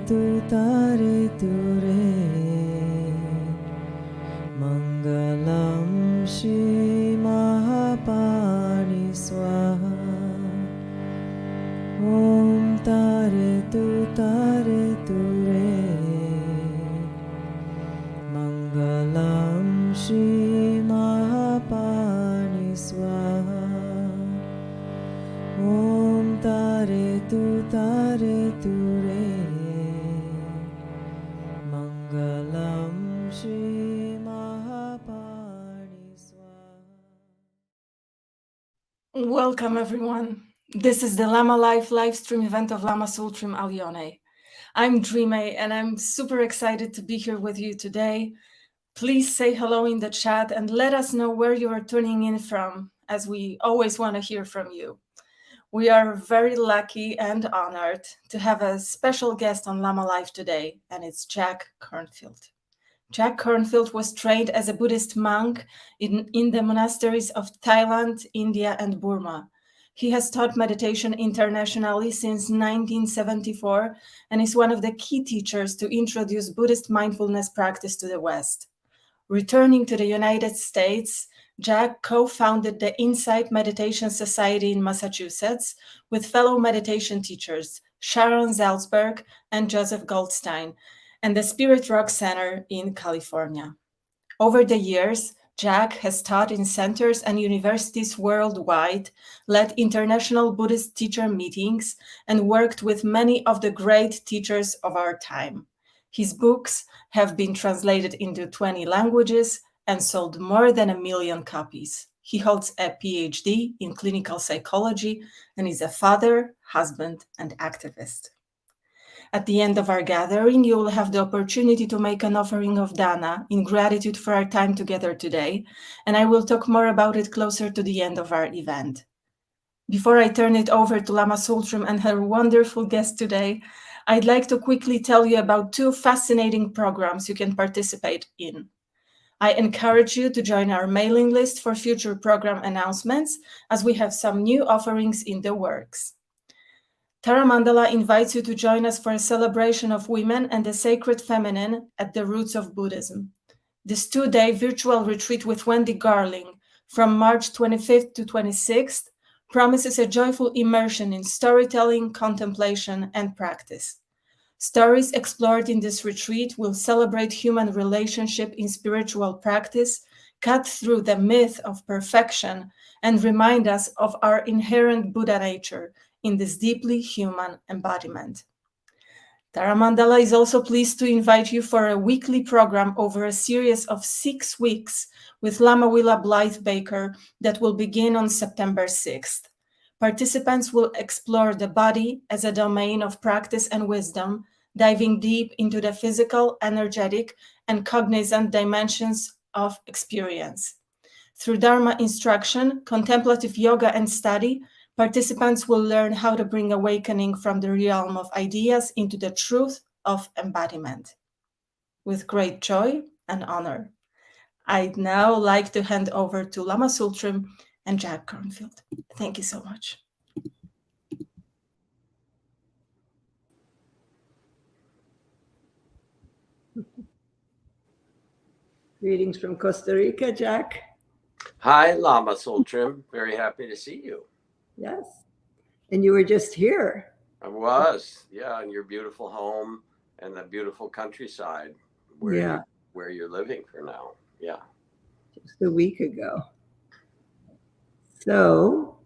tutare ture Mangalam Shri Mahapani Swaha Om Tare Tutare Ture Mangalam Shri Mahapani Swaha Om Tare Tutare Ture Mangalam Shri Mahapani Swaha. Welcome, everyone. This is the Lama Life livestream event of Lama Tsultrim Allione. I'm Drimé, and I'm super excited to be here with you today. Please say hello in the chat and let us know where you are tuning in from, as we always want to hear from you. We are very lucky and honored to have a special guest on Lama Life today, and it's Jack Kornfield. Jack Kornfield was trained as a Buddhist monk in the monasteries of Thailand, India, and Burma. He has taught meditation internationally since 1974 and is one of the key teachers to introduce Buddhist mindfulness practice to the West. Returning to the United States, Jack co-founded the Insight Meditation Society in Massachusetts with fellow meditation teachers Sharon Salzberg and Joseph Goldstein, and the Spirit Rock Center in California. Over the years, Jack has taught in centers and universities worldwide, led international Buddhist teacher meetings, and worked with many of the great teachers of our time. His books have been translated into 20 languages and sold more than 1 million copies. He holds a PhD in clinical psychology and is a father, husband, and activist. At the end of our gathering, you will have the opportunity to make an offering of dana in gratitude for our time together today, and I will talk more about it closer to the end of our event. Before I turn it over to Lama Tsultrim and her wonderful guest today, I'd like to quickly tell you about 2 fascinating programs you can participate in. I encourage you to join our mailing list for future program announcements, as we have some new offerings in the works. Tara Mandala invites you to join us for a celebration of women and the sacred feminine at the roots of Buddhism. This 2-day virtual retreat with Wendy Garling from March 25th to 26th promises a joyful immersion in storytelling, contemplation, and practice. Stories explored in this retreat will celebrate human relationship in spiritual practice, cut through the myth of perfection, and remind us of our inherent Buddha nature in this deeply human embodiment. Tara Mandala is also pleased to invite you for a weekly program over a series of 6 weeks with Lama Willa Blythe Baker that will begin on September 6th. Participants will explore the body as a domain of practice and wisdom, diving deep into the physical, energetic, and cognizant dimensions of experience. Through Dharma instruction, contemplative yoga, and study, participants will learn how to bring awakening from the realm of ideas into the truth of embodiment. With great joy and honor, I'd now like to hand over to Lama Tsultrim and Jack Kornfield. Thank you so much. Greetings from Costa Rica, Jack. Hi, Lama Tsultrim. Very happy to see you. Yes. And you were just here. I was, yeah, in your beautiful home and the beautiful countryside where you're living for now. Yeah. Just a week ago. So,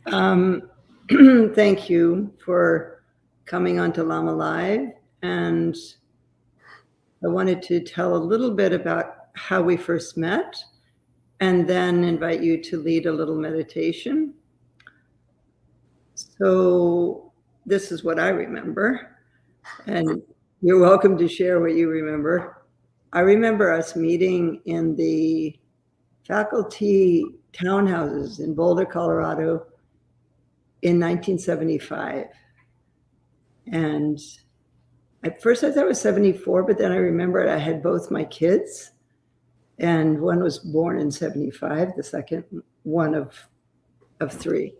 thank you for coming on to Lama Live. And I wanted to tell a little bit about how we first met, and then invite you to lead a little meditation. So this is what I remember, and you're welcome to share what you remember. I remember us meeting in the faculty townhouses in Boulder, Colorado in 1975. And at first I thought it was 74, but then I remembered I had both my kids, and one was born in 75, the second one of 3.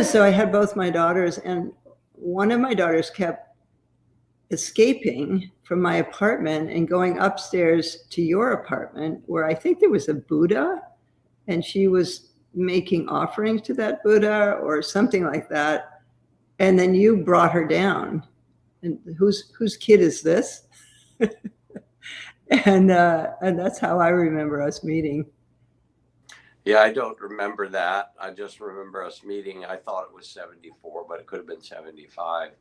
So I had both my daughters, and one of my daughters kept escaping from my apartment and going upstairs to your apartment, where I think there was a Buddha, and she was making offerings to that Buddha or something like that. And then you brought her down. And whose kid is this? And that's how I remember us meeting. Yeah, I don't remember that. I just remember us meeting. I thought it was 74, but it could have been 75.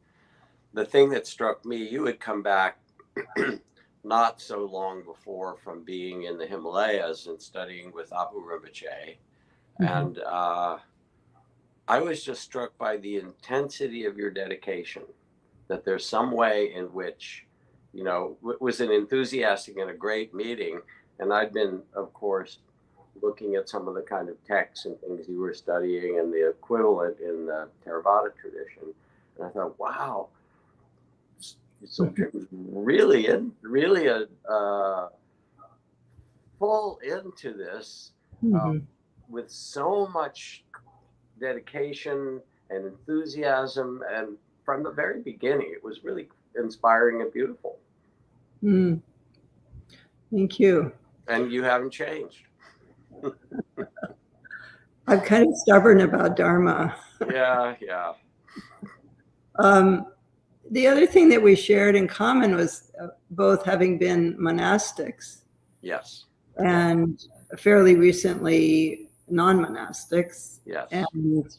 The thing that struck me, you had come back not so long before from being in the Himalayas and studying with Abu Rinpoche. Mm-hmm. And I was just struck by the intensity of your dedication, that there's some way in which, you know, it was an enthusiastic and a great meeting. And I'd been, of course, looking at some of the kind of texts and things you were studying and the equivalent in the Theravada tradition. And I thought, wow, so really full into this with so much dedication and enthusiasm. And from the very beginning, it was really inspiring and beautiful. Thank you. And you haven't changed. I'm kind of stubborn about Dharma. Yeah. The other thing that we shared in common was both having been monastics. Yes. And fairly recently non-monastics. Yes. And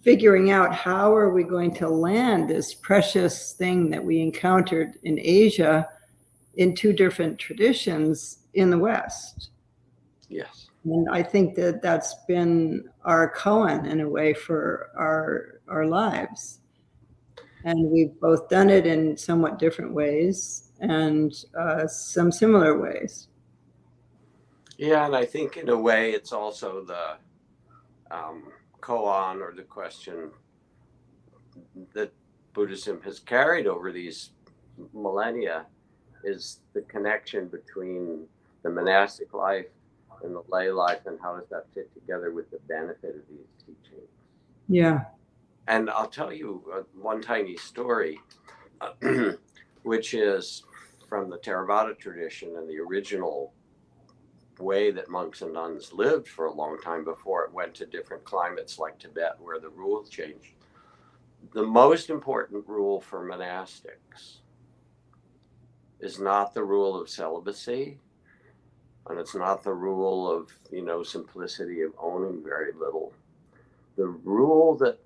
figuring out how are we going to land this precious thing that we encountered in Asia in two different traditions in the West. Yes. And I think that that's been our koan in a way for our lives. And we've both done it in somewhat different ways and some similar ways. Yeah, and I think in a way it's also the koan, or the question that Buddhism has carried over these millennia, is the connection between the monastic life and the lay life, and how does that fit together with the benefit of these teachings. Yeah. And I'll tell you one tiny story, which is from the Theravada tradition and the original way that monks and nuns lived for a long time before it went to different climates like Tibet, where the rules changed. The most important rule for monastics is not the rule of celibacy, and it's not the rule of, you know, simplicity of owning very little. The rule that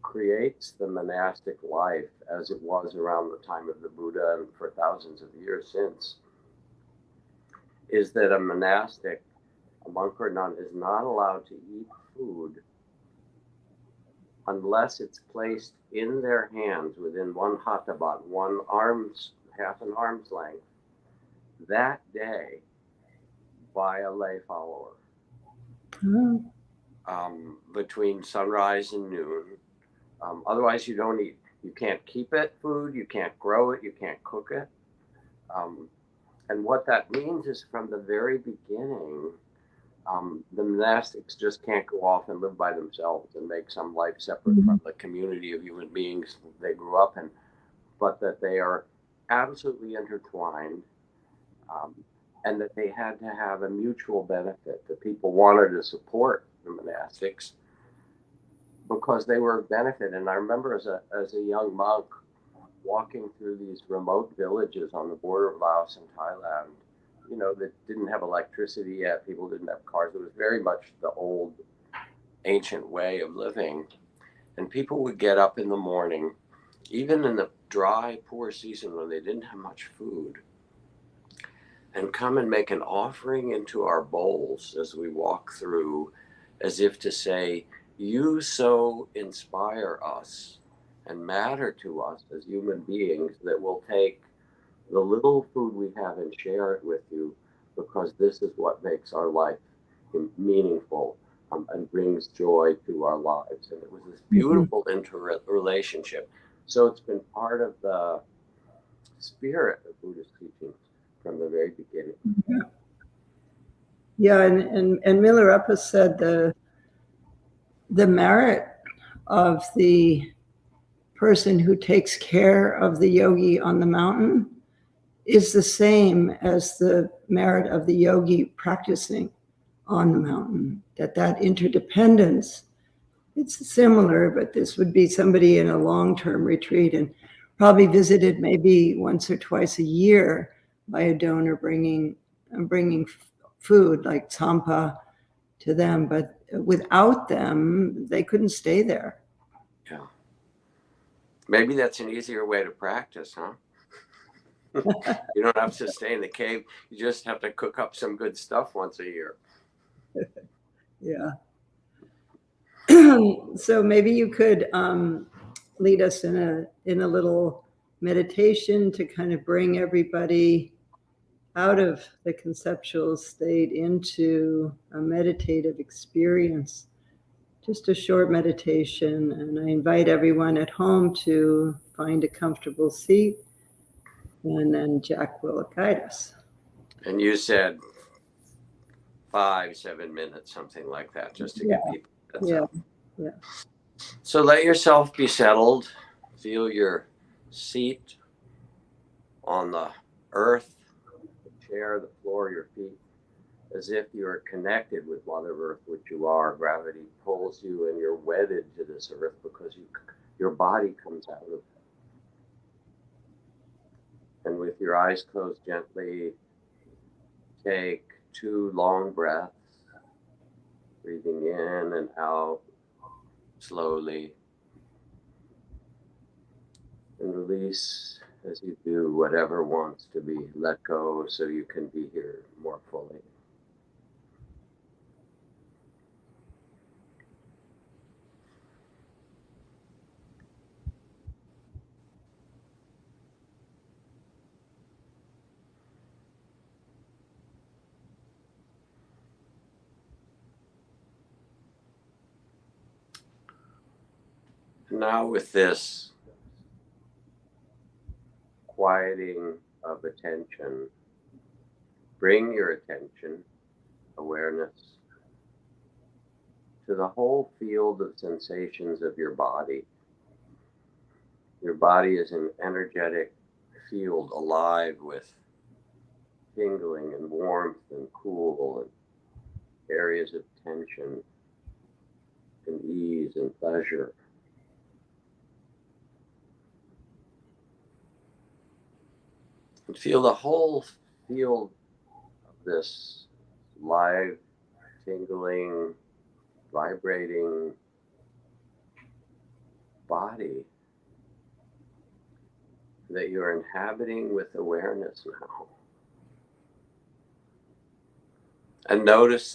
creates the monastic life as it was around the time of the Buddha and for thousands of years since, is that a monastic, a monk or nun, is not allowed to eat food unless it's placed in their hands within one hatabat, half an arm's length, that day by a lay follower. Between sunrise and noon. Otherwise you don't eat. You can't keep it food, you can't grow it, you can't cook it. And what that means is from the very beginning, the monastics just can't go off and live by themselves and make some life separate from the community of human beings they grew up in, but that they are absolutely intertwined, and that they had to have a mutual benefit. The people wanted to support the monastics because they were a benefit. And I remember as a young monk walking through these remote villages on the border of Laos and Thailand, you know, that didn't have electricity yet. People didn't have cars. It was very much the old ancient way of living. And people would get up in the morning, even in the dry, poor season when they didn't have much food, and come and make an offering into our bowls as we walk through, as if to say, you so inspire us and matter to us as human beings that we'll take the little food we have and share it with you, because this is what makes our life meaningful and brings joy to our lives. And it was this beautiful interrelationship. So it's been part of the spirit of Buddhist teachings from the very beginning. Yeah, and Milarepa said the merit of the person who takes care of the yogi on the mountain is the same as the merit of the yogi practicing on the mountain. That interdependence, it's similar, but this would be somebody in a long-term retreat and probably visited maybe once or twice a year by a donor bringing food like tsampa to them, but without them, they couldn't stay there. Yeah. Maybe that's an easier way to practice, huh? You don't have to stay in the cave. You just have to cook up some good stuff once a year. Yeah. So maybe you could lead us in a little meditation to kind of bring everybody out of the conceptual state into a meditative experience. Just a short meditation, and I invite everyone at home to find a comfortable seat, and then Jack will guide us. And you said 5-7 minutes, something like that, just to get people. Yeah. So let yourself be settled. Feel your seat on the earth, the chair, the floor, your feet, as if you're connected with Mother Earth, which you are. Gravity pulls you and you're wedded to this earth because your body comes out of it. And with your eyes closed gently, take 2 long breaths, breathing in and out slowly. And release as you do whatever wants to be let go so you can be here more fully. Now with this quieting of attention, bring your attention, awareness, to the whole field of sensations of your body. Your body is an energetic field, alive with tingling and warmth and cool and areas of tension and ease and pleasure. And feel the whole field of this live, tingling, vibrating body that you're inhabiting with awareness now. And notice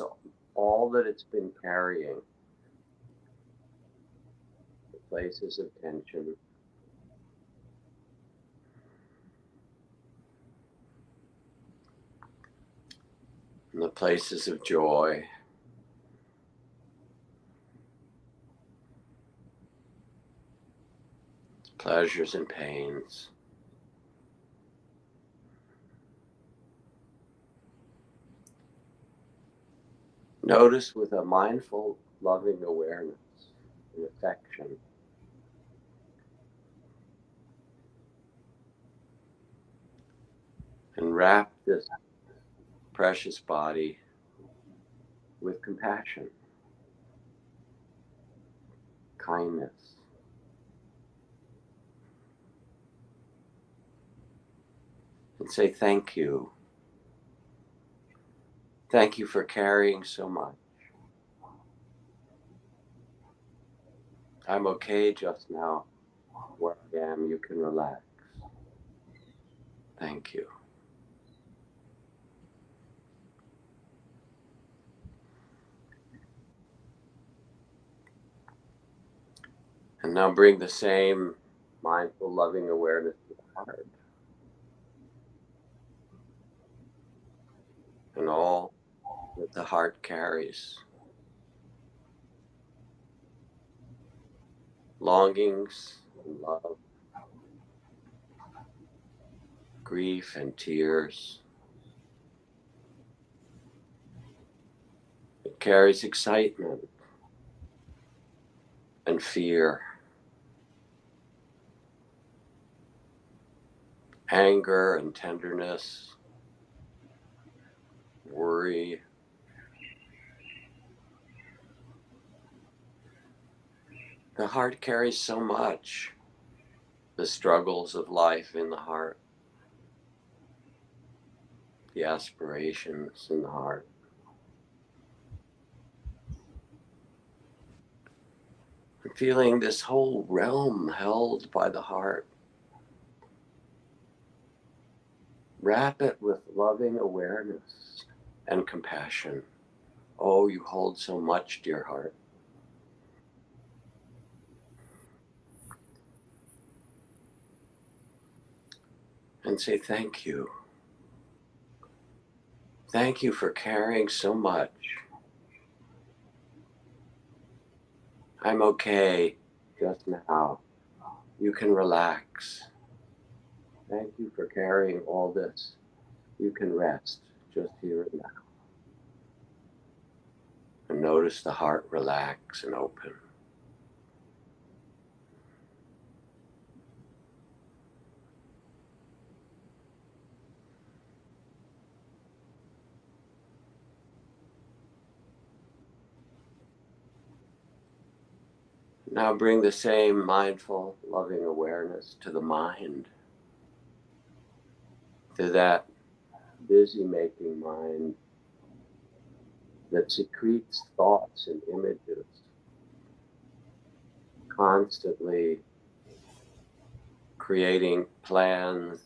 all that it's been carrying, the places of tension, and the places of joy, pleasures and pains. Notice with a mindful, loving awareness and affection. And wrap this precious body with compassion, kindness. And say thank you. Thank you for carrying so much. I'm okay just now. Where I am, you can relax. Thank you. And now bring the same mindful, loving awareness to the heart. And all that the heart carries. Longings and love, grief and tears. It carries excitement and fear, anger and tenderness, worry. The heart carries so much, the struggles of life in the heart, the aspirations in the heart. I'm feeling this whole realm held by the heart. Wrap it with loving awareness and compassion. Oh, you hold so much, dear heart. And say thank you. Thank you for carrying so much. I'm okay just now. You can relax. Thank you for carrying all this. You can rest just here and now. And notice the heart relax and open. Now bring the same mindful, loving awareness to the mind, to that busy-making mind that secretes thoughts and images, constantly creating plans,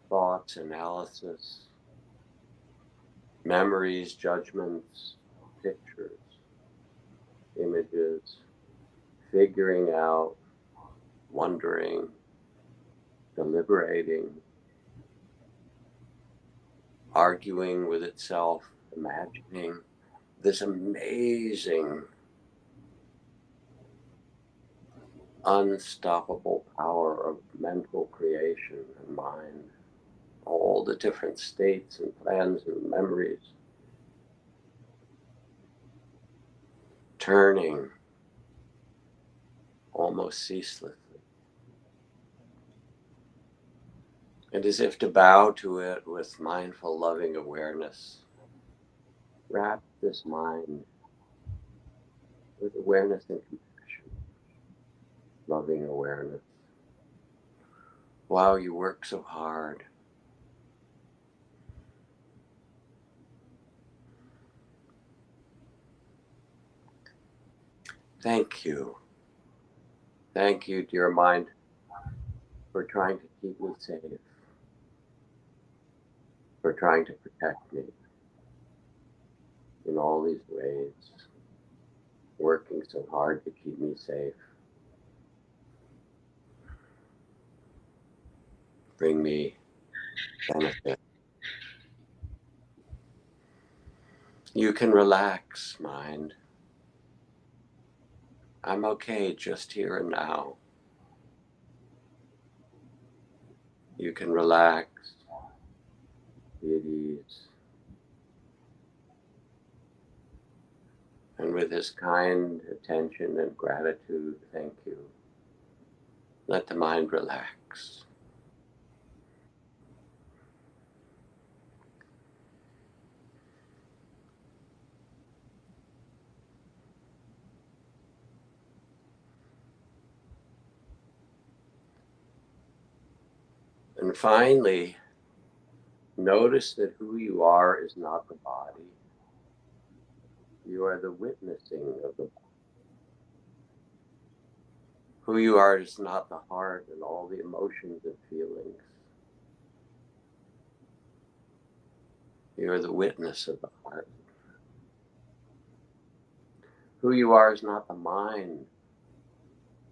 thoughts, analysis, memories, judgments, pictures, images, figuring out, wondering, deliberating, arguing with itself, imagining this amazing, unstoppable power of mental creation and mind, all the different states and plans and memories, turning almost ceaselessly. And as if to bow to it with mindful, loving awareness, wrap this mind with awareness and compassion, loving awareness. Wow, you work so hard. Thank you. Thank you, dear mind, for trying to keep me safe, for trying to protect me in all these ways, working so hard to keep me safe. Bring me benefit. You can relax, mind. I'm okay just here and now. You can relax, be at ease. And with this kind attention and gratitude, thank you. Let the mind relax. And finally, notice that who you are is not the body. You are the witnessing of the body. Who you are is not the heart and all the emotions and feelings. You are the witness of the heart. Who you are is not the mind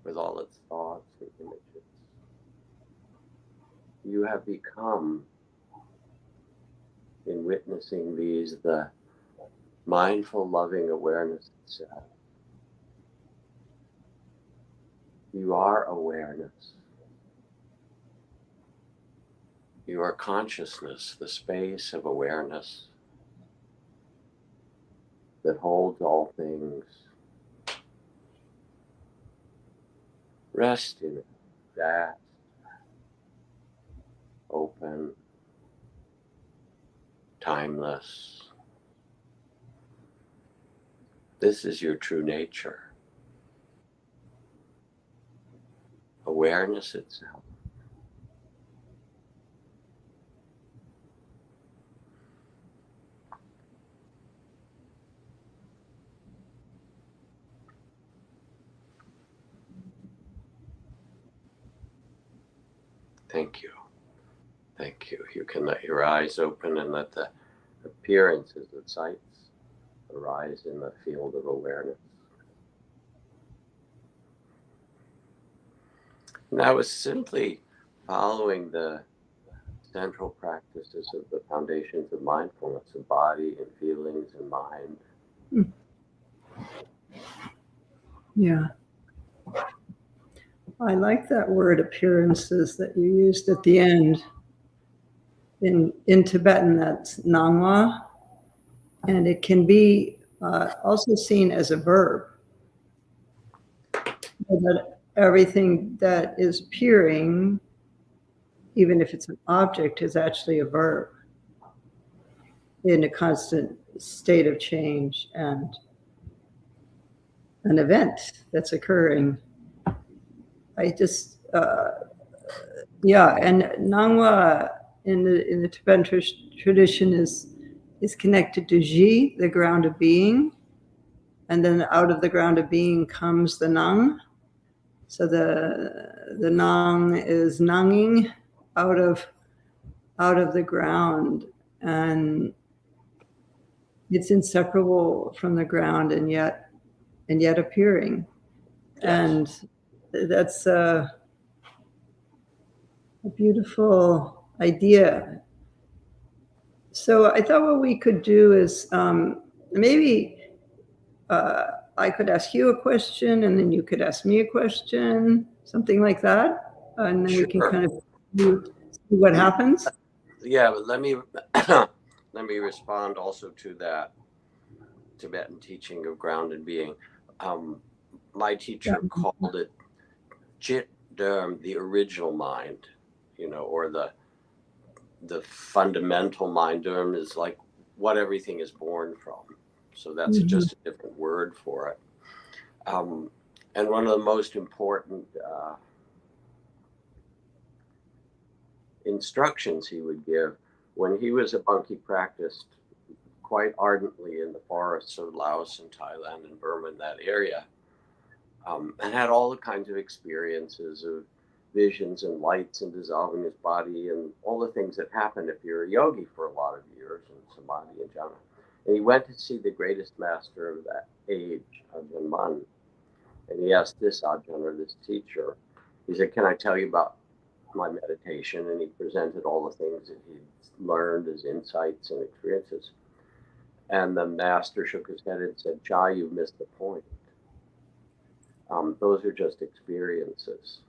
with all its thoughts and images. You have become, in witnessing these, the mindful, loving awareness itself. You are awareness. You are consciousness, the space of awareness that holds all things. Rest in it, vast, open, timeless. This is your true nature. Awareness itself. Thank you. Thank you. You can let your eyes open and let the appearances of sights arise in the field of awareness. And I was simply following the central practices of the foundations of mindfulness, of body and feelings and mind. Yeah. I like that word appearances that you used at the end. In Tibetan, that's Nangwa, and it can be also seen as a verb. That everything that is appearing, even if it's an object, is actually a verb in a constant state of change and an event that's occurring. I just, yeah, and Nangwa in the Tibetan tradition is connected to Ji, the ground of being, and then out of the ground of being comes the Nang. So the Nang is nanging out of the ground, and it's inseparable from the ground, and yet appearing. Yes. And that's a beautiful idea. So I thought what we could do is maybe I could ask you a question, and then you could ask me a question, something like that, and then Sure. we can kind of see what happens. Yeah, but let me respond also to that Tibetan teaching of grounded being. My teacher called it Chit Dharm, the original mind, or the fundamental mind. Dharm is like what everything is born from. So that's just a different word for it. And one of the most important instructions he would give when he was a monk, he practiced quite ardently in the forests of Laos and Thailand and Burma, in that area, and had all the kinds of experiences of visions and lights and dissolving his body and all the things that happen if you're a yogi for a lot of years, and samadhi and jhana. And he went to see the greatest master of that age, Ajahn Mun, and he asked this Ajahn, or this teacher, he said, "Can I tell you about my meditation?" And he presented all the things that he'd learned as insights and experiences. And the master shook his head and said, "Jai, you've missed the point. Those are just experiences.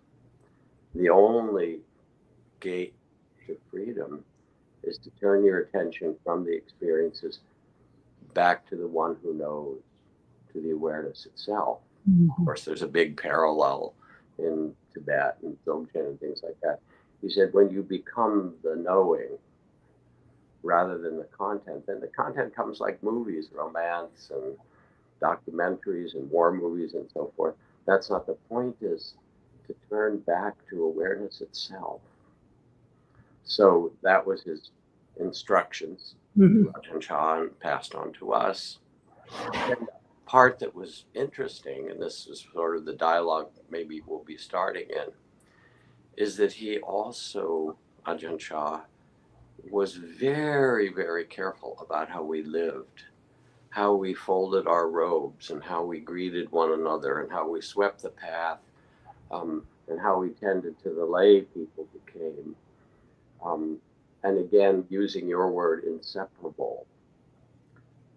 The only gate to freedom is to turn your attention from the experiences back to the one who knows, to the awareness itself." Of course, there's a big parallel in Tibet and Dzogchen and things like that. He said, when you become the knowing rather than the content, then the content comes like movies, romance and documentaries and war movies and so forth. That's not the point, is to turn back to awareness itself. So that was his instructions. Ajahn Chah passed on to us. And the part that was interesting, and this is sort of the dialogue maybe we'll be starting in, is that he also, Ajahn Chah, was very, very careful about how we lived, how we folded our robes, and how we greeted one another, and how we swept the path, and how we tended to the lay people who came. And again, using your word, inseparable,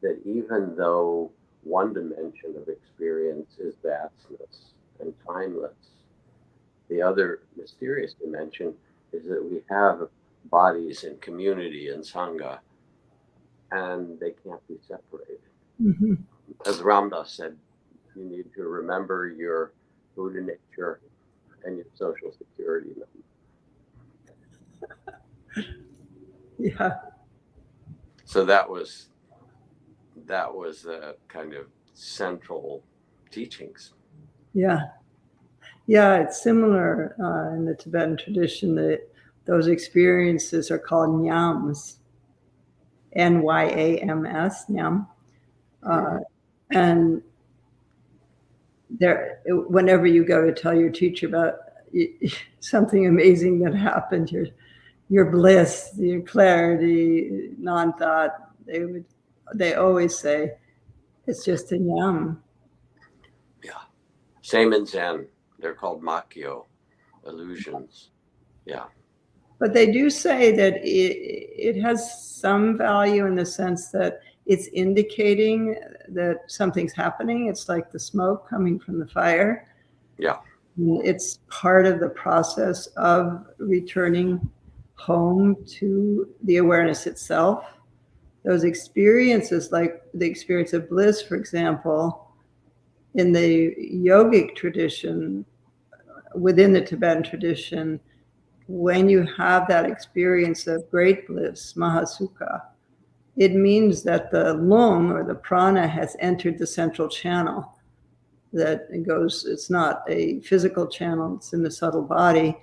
that even though one dimension of experience is vastness and timeless, the other mysterious dimension is that we have bodies and community and sangha, and they can't be separated. As Ramdas said, you need to remember your Buddha nature and your social security number. Yeah. So that was the kind of central teachings. Yeah. Yeah, it's similar in the Tibetan tradition that those experiences are called Nyams, Nyams, Nyam. And there, whenever you go to tell your teacher about something amazing that happened, your bliss, your clarity, non-thought, they always say, it's just a Nyam. Yeah. Same in Zen. They're called Makyo, illusions. Yeah. But they do say that it has some value in the sense that it's indicating that something's happening. It's like the smoke coming from the fire. Yeah. It's part of the process of returning home to the awareness itself. Those experiences, like the experience of bliss, for example, in the yogic tradition, within the Tibetan tradition, when you have that experience of great bliss, mahasukha, it means that the lung or the prana has entered the central channel. That it goes, it's not a physical channel, it's in the subtle body.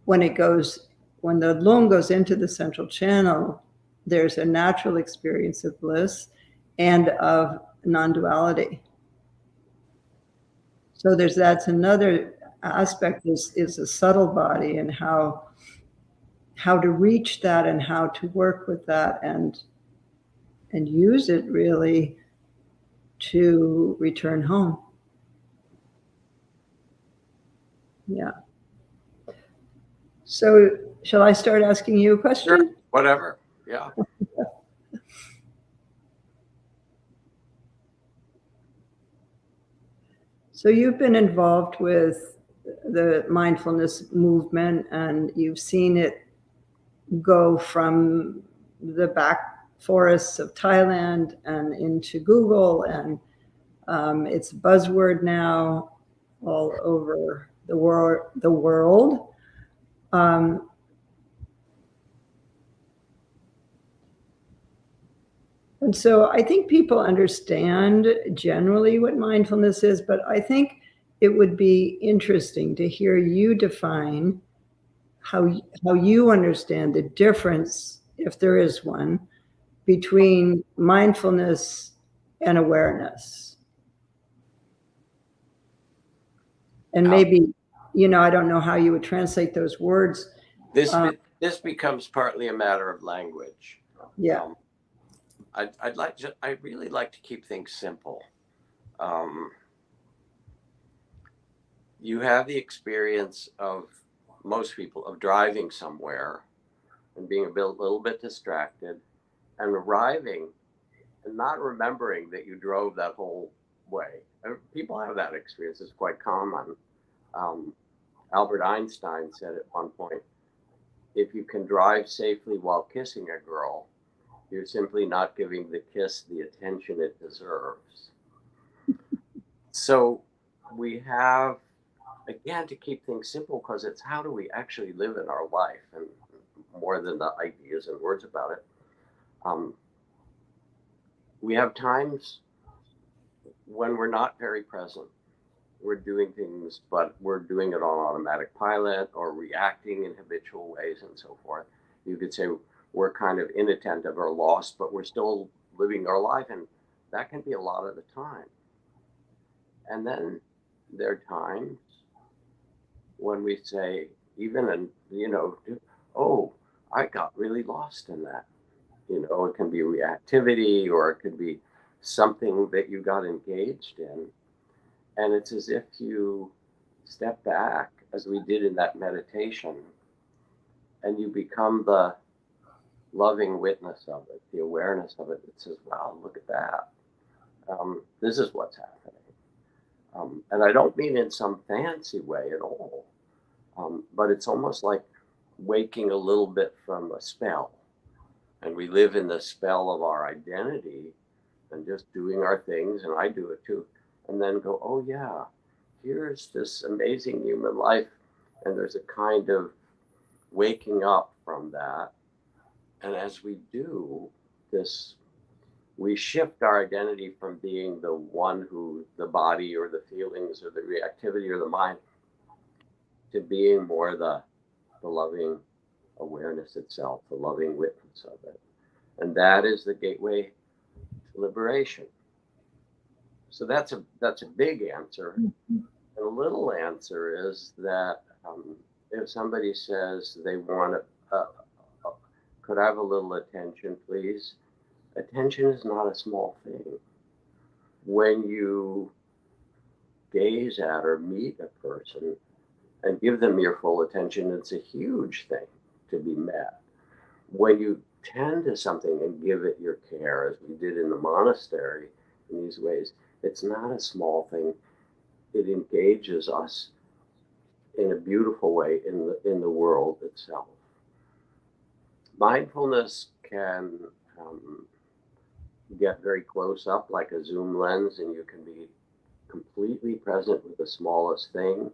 When the lung goes into the central channel, there's a natural experience of bliss and of non-duality. So that's another aspect is a subtle body and how to reach that and how to work with that and use it really to return home. Yeah. So shall I start asking you a question? Sure. Whatever. Yeah. So you've been involved with the mindfulness movement and you've seen it go from the back forests of Thailand and into Google, and it's a buzzword now all over the world. And so I think people understand generally what mindfulness is, but I think it would be interesting to hear you define how you understand the difference, if there is one, between mindfulness and awareness. And maybe, I don't know how you would translate those words. This becomes partly a matter of language. Yeah. I'd really like to keep things simple. You have the experience of most people of driving somewhere and being a little bit distracted and arriving and not remembering that you drove that whole way. People have that experience. It's quite common. Albert Einstein said at one point, if you can drive safely while kissing a girl, you're simply not giving the kiss the attention it deserves. So we have, again, to keep things simple, because it's how do we actually live in our life, and more than the ideas and words about it. We have times when we're not very present. We're doing things, but we're doing it on automatic pilot or reacting in habitual ways and so forth. You could say we're kind of inattentive or lost, but we're still living our life, and that can be a lot of the time. And then there are times when we say, oh, I got really lost in that. It can be reactivity, or it could be something that you got engaged in. And it's as if you step back, as we did in that meditation, and you become the loving witness of it, the awareness of it that says, wow, look at that. This is what's happening. And I don't mean in some fancy way at all, but it's almost like waking a little bit from a spell. And we live in the spell of our identity and just doing our things, and I do it too. And then go, oh yeah, here's this amazing human life. And there's a kind of waking up from that as we do this, we shift our identity from being the one who, the body or the feelings or the reactivity or the mind, to being more the loving awareness itself, the loving witness of it. And that is the gateway to liberation. So that's a big answer. And a little answer is that if somebody says they want to, could I have a little attention, please? Attention is not a small thing. When you gaze at or meet a person and give them your full attention, it's a huge thing to be met. When you tend to something and give it your care, as we did in the monastery in these ways, it's not a small thing. It engages us in a beautiful way in the world itself. Mindfulness can get very close up like a zoom lens, and you can be completely present with the smallest thing.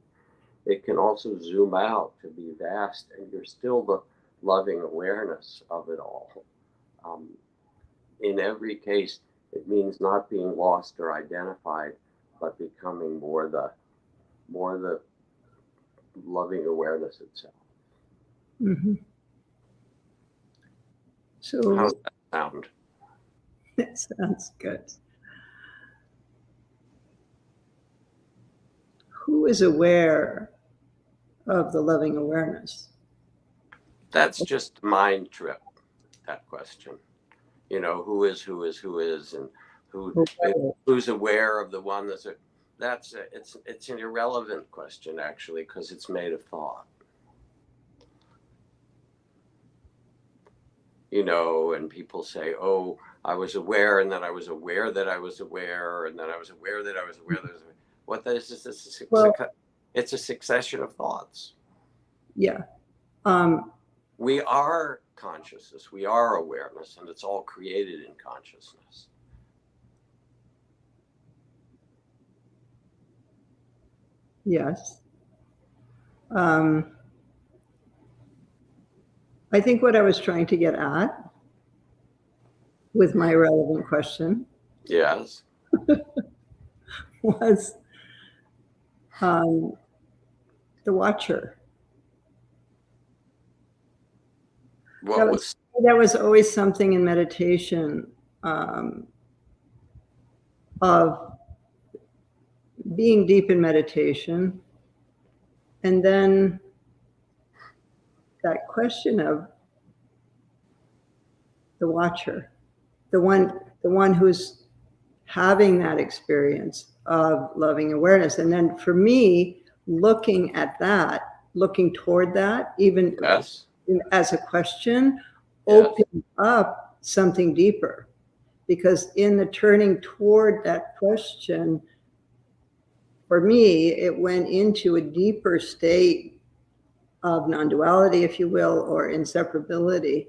It can also zoom out to be vast, and you're still the loving awareness of it all. In every case, it means not being lost or identified, but becoming more the loving awareness itself. Mm-hmm. So how's that sound? It sounds good. Who is aware of the loving awareness? That's just a mind trip, that question. You know, who is, and who's aware of the one it's an irrelevant question, actually, because it's made of thought. You know, and people say, oh, I was aware, and then I was aware that I was aware, and then I was aware that I was aware that I was aware. What that is this? It's a succession of thoughts. Yeah. We are consciousness, we are awareness, and it's all created in consciousness. Yes. I think what I was trying to get at with my relevant question, yes, was the watcher. That was always something in meditation, of being deep in meditation, and then that question of the watcher, the one who's having that experience of loving awareness. And then for me, looking at that, looking toward that, even yes, as a question, yes, opened up something deeper. Because in the turning toward that question, for me, it went into a deeper state of non-duality, if you will, or inseparability.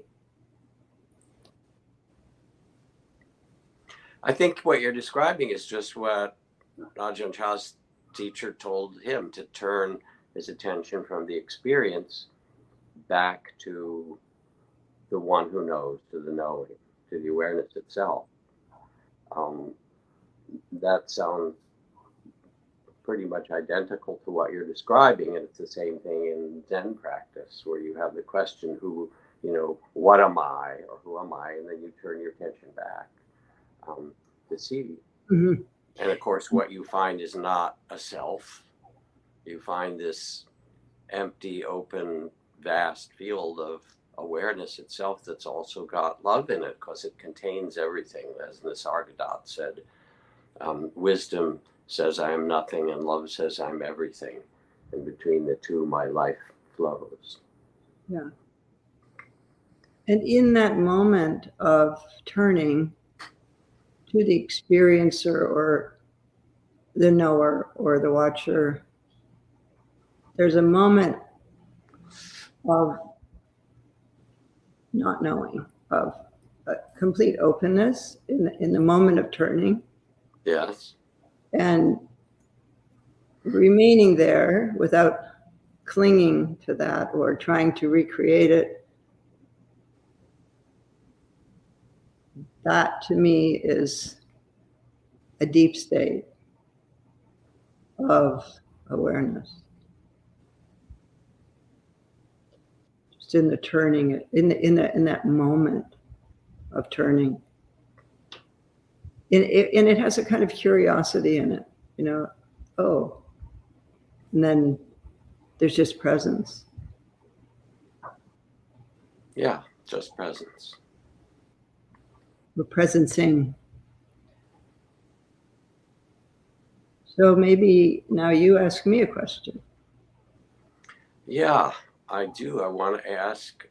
I think what you're describing is just what Ajahn Chah's teacher told him, to turn his attention from the experience back to the one who knows, to the knowing, to the awareness itself. That sounds pretty much identical to what you're describing, and it's the same thing in Zen practice, where you have the question, who, what am I, or who am I, and then you turn your attention back to see. Mm-hmm. And of course, what you find is not a self. You find this empty, open, vast field of awareness itself that's also got love in it, because it contains everything. As Nisargadatta said, wisdom says I am nothing, and love says I'm everything. And between the two, my life flows. Yeah. And in that moment of turning to the experiencer or the knower or the watcher, there's a moment of not knowing, of a complete openness in the moment of turning. Yes. And remaining there without clinging to that or trying to recreate it, That to me is a deep state of awareness. Just in the turning, in that moment of turning. And it has a kind of curiosity in it, you know, oh, and then there's just presence. Yeah, just presence. We're presencing. So maybe now you ask me a question. Yeah, I do. I want to ask,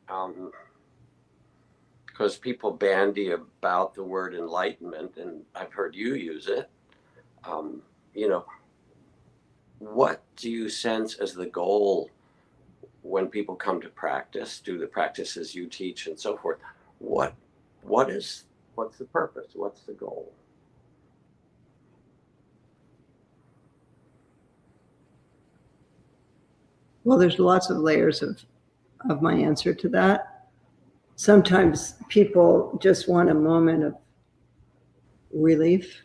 because people bandy about the word enlightenment, and I've heard you use it. You know, what do you sense as the goal when people come to practice, do the practices you teach and so forth? What's the purpose? What's the goal? Well, there's lots of layers of my answer to that. Sometimes people just want a moment of relief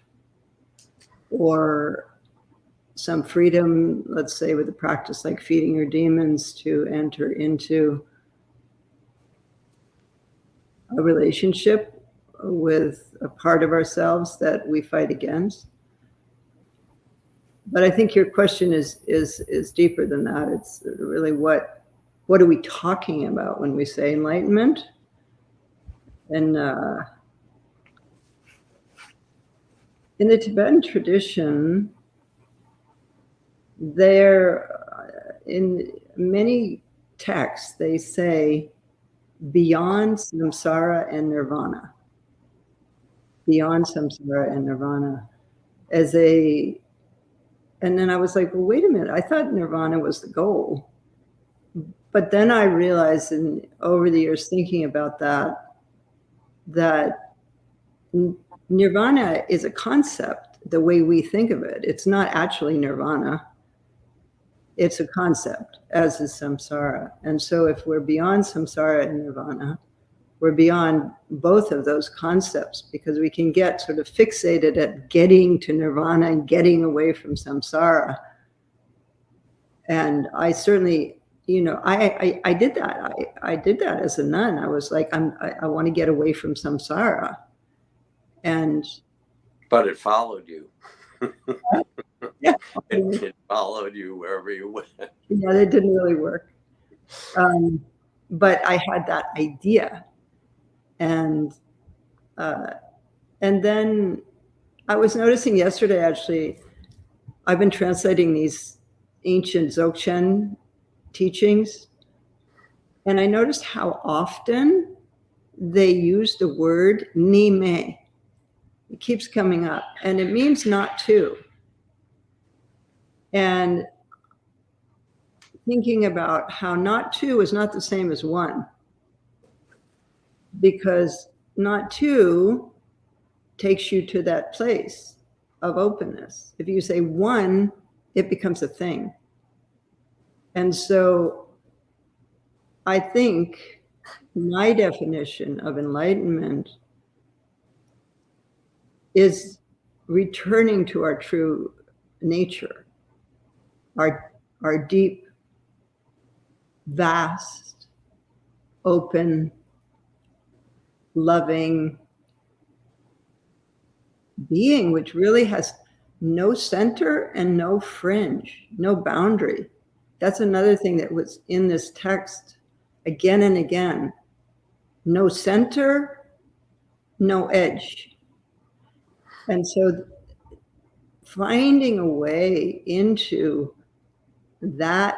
or some freedom, let's say with a practice like feeding your demons, to enter into a relationship with a part of ourselves that we fight against. But I think your question is deeper than that. It's really what are we talking about when we say enlightenment? And in the Tibetan tradition, in many texts, they say beyond samsara and nirvana. Beyond samsara and nirvana. And then I was like, well, wait a minute, I thought nirvana was the goal. But then I realized, over the years thinking about that nirvana is a concept, the way we think of it. It's not actually nirvana. It's a concept, as is samsara. And so if we're beyond samsara and nirvana, we're beyond both of those concepts, because we can get sort of fixated at getting to nirvana and getting away from samsara. And I certainly, you know, I did that. I did that as a nun. I was like, I want to get away from samsara. But it followed you. Yeah. It followed you wherever you went. Yeah, that didn't really work. But I had that idea. And then I was noticing yesterday, actually, I've been translating these ancient Dzogchen teachings, and I noticed how often they use the word Nime. It keeps coming up, and it means not to. And thinking about how not to is not the same as one, because not to takes you to that place of openness. If you say one, it becomes a thing. And so I think my definition of enlightenment is returning to our true nature, our deep, vast, open, loving being, which really has no center and no fringe, no boundary. That's another thing that was in this text again and again. No center, no edge. And so finding a way into that,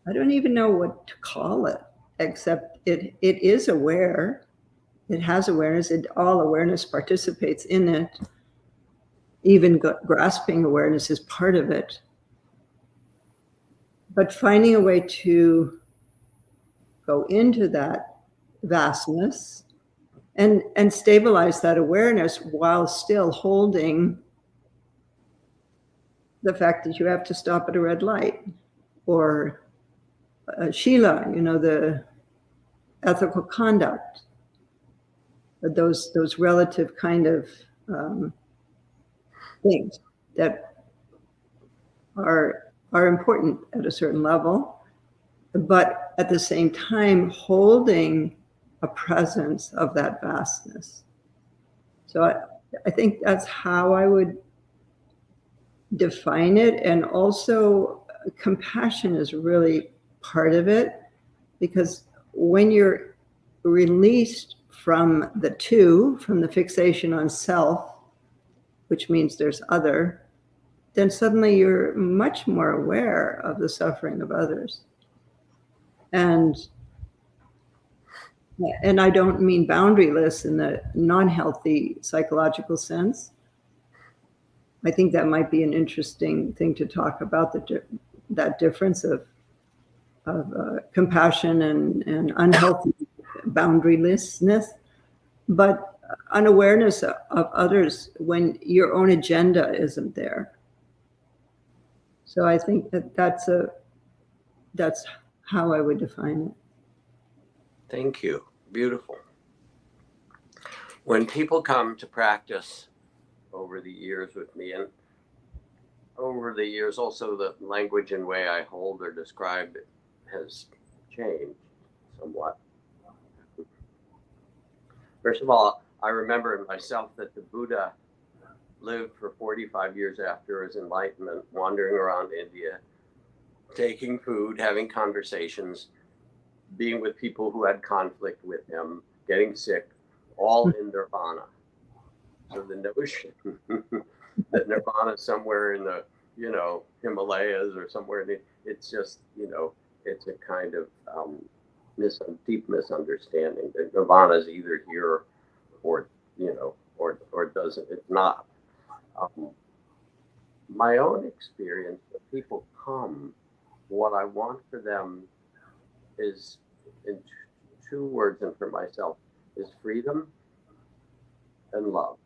I don't even know what to call it, except it is aware. It has awareness. All awareness participates in it. Even grasping awareness is part of it. But finding a way to go into that vastness and stabilize that awareness while still holding the fact that you have to stop at a red light, or Sheila, you know, the ethical conduct, those relative kind of things that are important at a certain level, but at the same time holding a presence of that vastness. So I think that's how I would define it. And also compassion is really part of it, because when you're released from the two, from the fixation on self, which means there's other, then suddenly you're much more aware of the suffering of others. And I don't mean boundaryless in the non-healthy psychological sense. I think that might be an interesting thing to talk about, that difference of compassion and unhealthy boundarylessness, but unawareness of others when your own agenda isn't there. So I think that's how I would define it. Thank you. Beautiful. When people come to practice over the years with me, and over the years also the language and way I hold or describe it has changed somewhat. First of all, I remember myself that the Buddha lived for 45 years after his enlightenment, wandering around India, taking food, having conversations, being with people who had conflict with him, getting sick, all in nirvana. So the notion that nirvana is somewhere in the, Himalayas or somewhere, it's just, it's a kind of deep misunderstanding that nirvana is either here or, or doesn't, it's not. My own experience, when people come, what I want for them is, in two words and for myself, is freedom and love.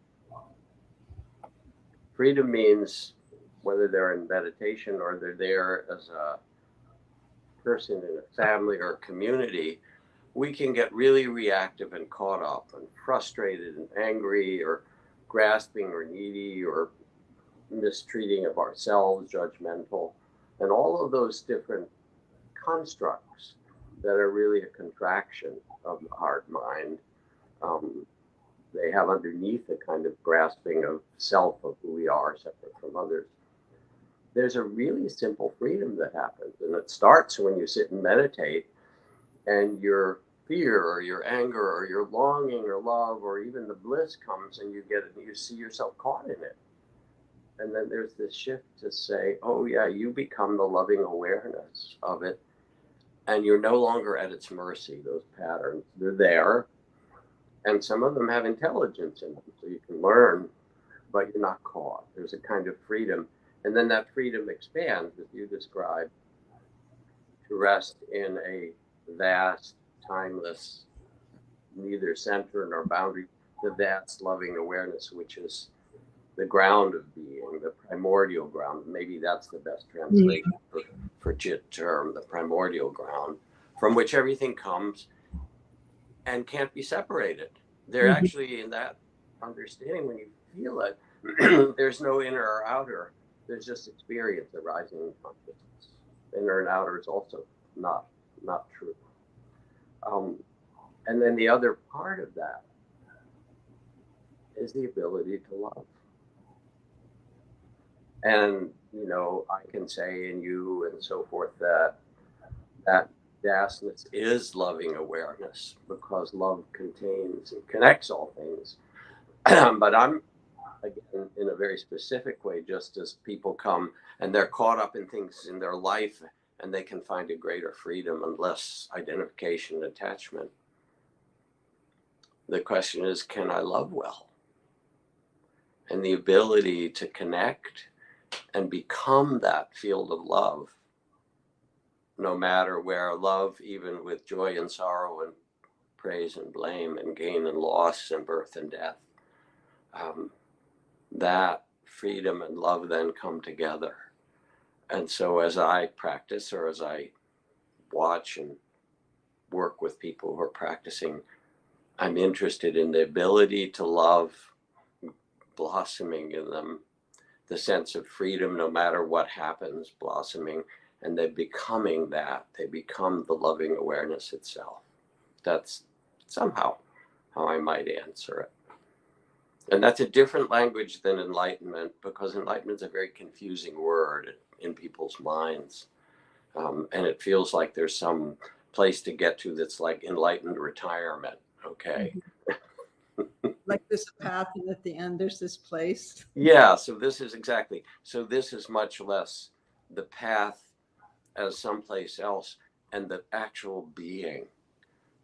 Freedom means whether they're in meditation or they're there as a person in a family or a community, we can get really reactive and caught up and frustrated and angry or grasping or needy or mistreating of ourselves, judgmental, and all of those different constructs that are really a contraction of the heart mind. They have underneath a kind of grasping of self, of who we are separate from others. There's a really simple freedom that happens, and it starts when you sit and meditate and your fear or your anger or your longing or love or even the bliss comes and you get it and you see yourself caught in it. And then there's this shift to say, oh yeah, you become the loving awareness of it, and you're no longer at its mercy. Those patterns, they're there, and some of them have intelligence in them, so you can learn, but you're not caught. There's a kind of freedom, and then that freedom expands, as you described, to rest in a vast, timeless, neither center nor boundary, the vast loving awareness, which is the ground of being, the primordial ground. Maybe that's the best translation for Jit term, the primordial ground, from which everything comes and can't be separated. They're actually, in that understanding, when you feel it, there's no inner or outer. There's just experience arising in consciousness. Inner and outer is also not true. And then the other part of that is the ability to love. And, I can say in you and so forth that vastness is loving awareness, because love contains and connects all things. But I'm, again, in a very specific way, just as people come and they're caught up in things in their life and they can find a greater freedom and less identification and attachment. The question is, can I love well? And the ability to connect and become that field of love, no matter where love, even with joy and sorrow and praise and blame and gain and loss and birth and death, that freedom and love then come together. And so as I practice or as I watch and work with people who are practicing, I'm interested in the ability to love blossoming in them, the sense of freedom no matter what happens blossoming, and they becoming that. They become the loving awareness itself. That's somehow how I might answer it. And that's a different language than enlightenment, because enlightenment is a very confusing word in people's minds. And it feels like there's some place to get to that's like enlightened retirement. Okay. Like there's a path, and at the end there's this place. Yeah, so this is exactly. So this is much less the path as someplace else and the actual being.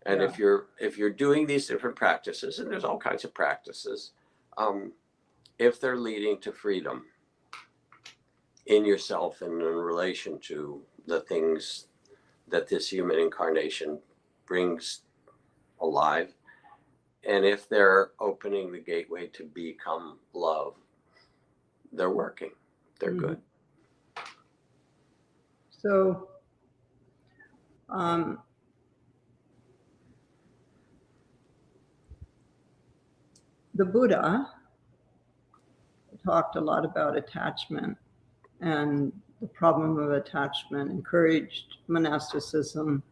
And Yeah. if you're doing these different practices, and there's all kinds of practices, if they're leading to freedom in yourself and in relation to the things that this human incarnation brings alive, and if they're opening the gateway to become love, they're working. They're good. So, the Buddha talked a lot about attachment, and the problem of attachment, encouraged monasticism,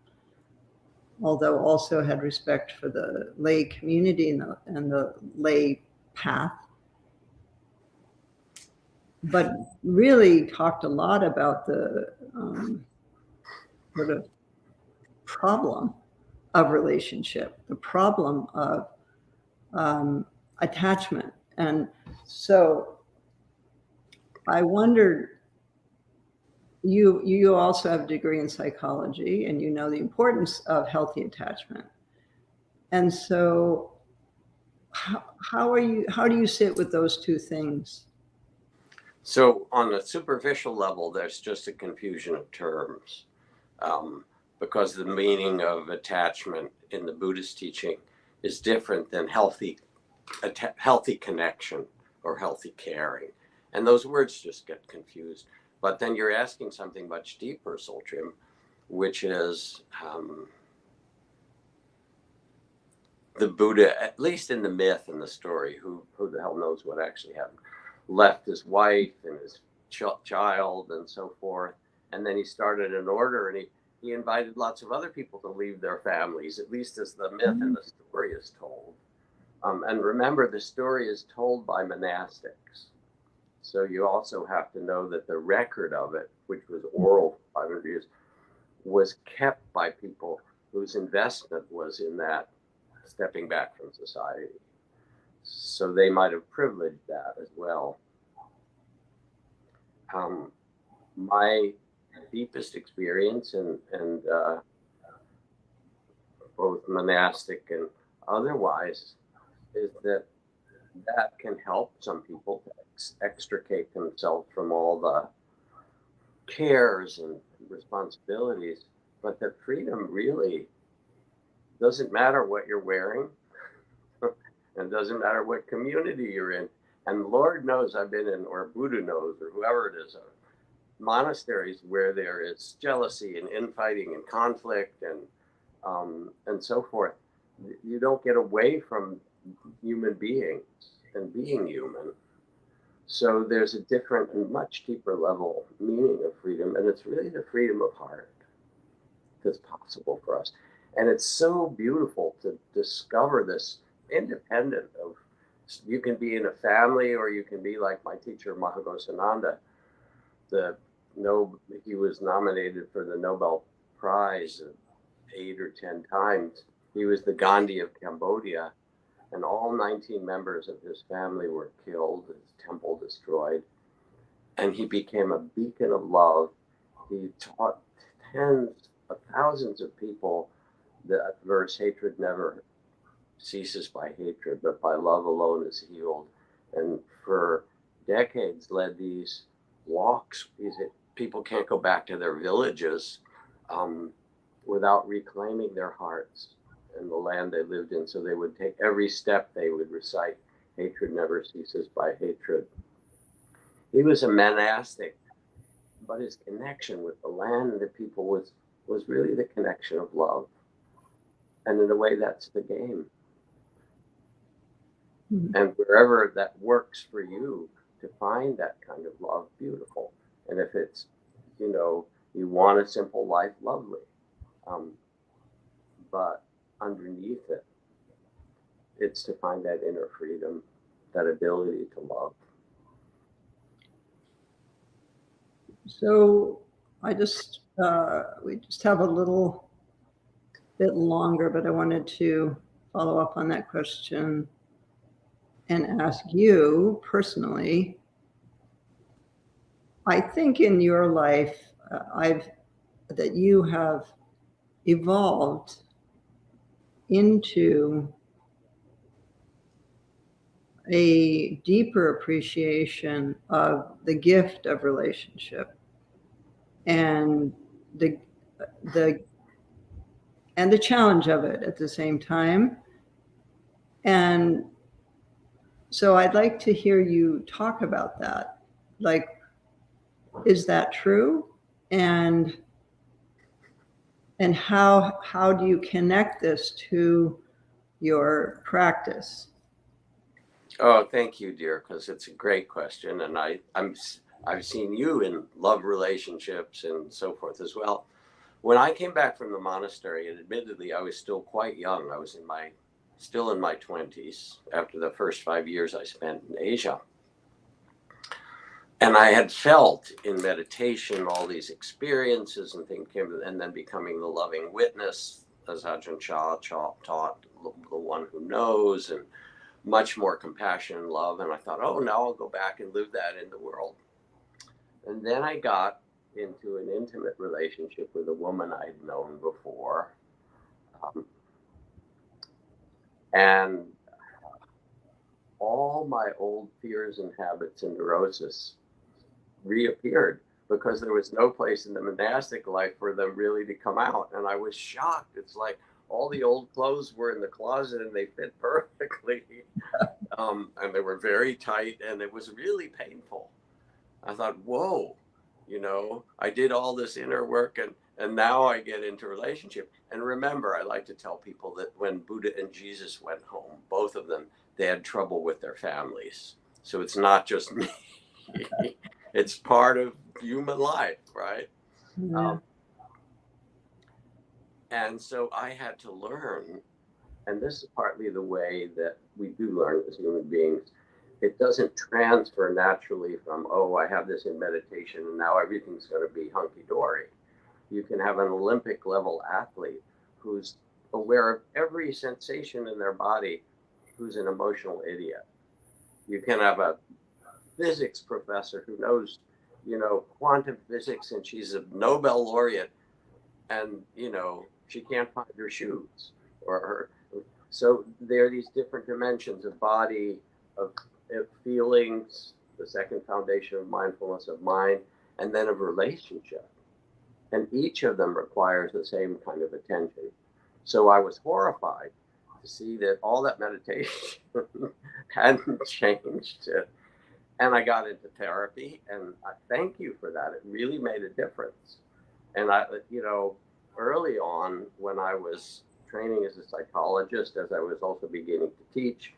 although also had respect for the lay community and the lay path, but really talked a lot about the sort of problem of relationship, the problem of attachment. And so I wondered, you also have a degree in psychology, and you know the importance of healthy attachment. And so how do you sit with those two things? So on a superficial level, there's just a confusion of terms, because the meaning of attachment in the Buddhist teaching is different than healthy connection or healthy caring. And those words just get confused. But then you're asking something much deeper, Tsultrim, which is the Buddha, at least in the myth and the story, who the hell knows what actually happened, left his wife and his child and so forth. And then he started an order, and he invited lots of other people to leave their families, at least as the myth and the story is told. And remember, the story is told by monastics. So you also have to know that the record of it, which was oral for 500 years, was kept by people whose investment was in that stepping back from society. So they might have privileged that as well. My deepest experience and both monastic and otherwise is that can help some people to extricate themselves from all the cares and responsibilities, but that freedom really doesn't matter what you're wearing and doesn't matter what community you're in. And Lord knows I've been in, or Buddha knows, or whoever it is, monasteries where there is jealousy and infighting and conflict and so forth. You don't get away from human beings and being human. So there's a different and much deeper level meaning of freedom, and it's really the freedom of heart that's possible for us. And it's so beautiful to discover this independent of, you can be in a family, or you can be like my teacher Mahagosananda. He was nominated for the Nobel Prize 8 or 10 times. He was the Gandhi of Cambodia, and all 19 members of his family were killed, his temple destroyed, and he became a beacon of love. He taught tens of thousands of people that verse, hatred never ceases by hatred, but by love alone is healed. And for decades led these walks. People can't go back to their villages without reclaiming their hearts and the land they lived in. So they would take every step, they would recite, hatred never ceases by hatred. He was a monastic, but his connection with the land and the people was really the connection of love. And in a way, that's the game. Mhm. And wherever that works for you to find that kind of love, beautiful. And if it's, you want a simple life, lovely. But underneath it, it's to find that inner freedom, that ability to love. So we just have a little bit longer, but I wanted to follow up on that question and ask you personally. I think in your life, that you have evolved into a deeper appreciation of the gift of relationship and the the and the challenge of it at the same time. And so I'd like to hear you talk about that. Like, is that true? And how do you connect this to your practice? Oh, thank you, dear, because it's a great question. And I've seen you in love relationships and so forth as well. When I came back from the monastery, and admittedly, I was still quite young. I was still in my 20s after the first 5 years I spent in Asia. And I had felt in meditation all these experiences and things, and then becoming the loving witness, as Ajahn Chah taught, the one who knows, and much more compassion and love. And I thought, oh, now I'll go back and live that in the world. And then I got into an intimate relationship with a woman I'd known before. And all my old fears and habits and neurosis reappeared because there was no place in the monastic life for them really to come out. And I was shocked. It's like all the old clothes were in the closet and they fit perfectly. And they were very tight and it was really painful. I thought, whoa, I did all this inner work and now I get into relationship. And remember, I like to tell people that when Buddha and Jesus went home, both of them, they had trouble with their families. So it's not just me. It's part of human life, right? Yeah. And so I had to learn, and this is partly the way that we do learn as human beings. It doesn't transfer naturally from, oh, I have this in meditation and now everything's going to be hunky-dory. You can have an Olympic level athlete who's aware of every sensation in their body, who's an emotional idiot. You can have a physics professor who knows, quantum physics, and she's a Nobel laureate, and, she can't find her shoes or her. So there are these different dimensions of body, of feelings, the second foundation of mindfulness, of mind, and then of relationship. And each of them requires the same kind of attention. So I was horrified to see that all that meditation hadn't changed it. And I got into therapy, and I thank you for that. It really made a difference. And early on when I was training as a psychologist, as I was also beginning to teach,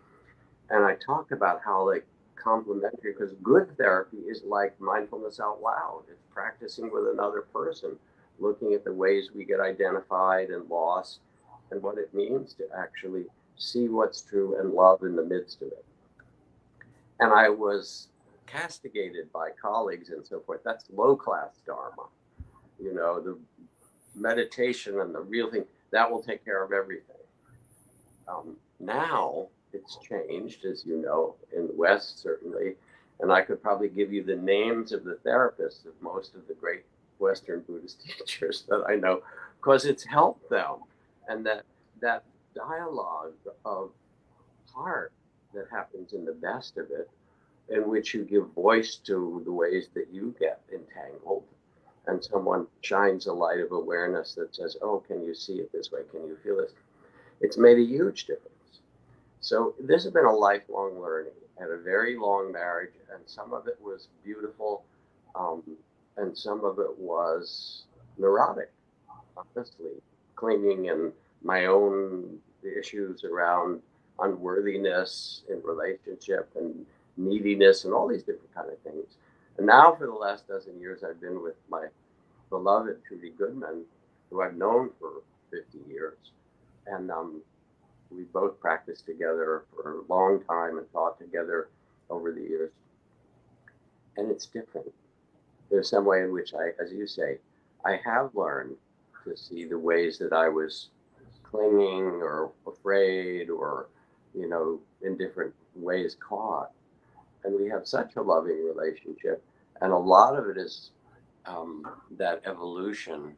and I talked about how complementary, because good therapy is like mindfulness out loud. It's practicing with another person, looking at the ways we get identified and lost, and what it means to actually see what's true and love in the midst of it. And I was castigated by colleagues and so forth. That's low-class Dharma. The meditation and the real thing, that will take care of everything. Now it's changed, as you know, in the West, certainly. And I could probably give you the names of the therapists of most of the great Western Buddhist teachers that I know, because it's helped them. And that dialogue of heart that happens in the best of it, in which you give voice to the ways that you get entangled, and someone shines a light of awareness that says, oh, can you see it this way? Can you feel this? It's made a huge difference. So this has been a lifelong learning. I had a very long marriage, and some of it was beautiful, and some of it was neurotic, honestly, clinging and my own issues around unworthiness in relationship and neediness and all these different kind of things. And now for the last dozen years, I've been with my beloved Trudy Goodman, who I've known for 50 years. And we both practiced together for a long time and taught together over the years. And it's different. There's some way in which I, as you say, I have learned to see the ways that I was clinging or afraid or, you know, in different ways caught. And we have such a loving relationship. And a lot of it is that evolution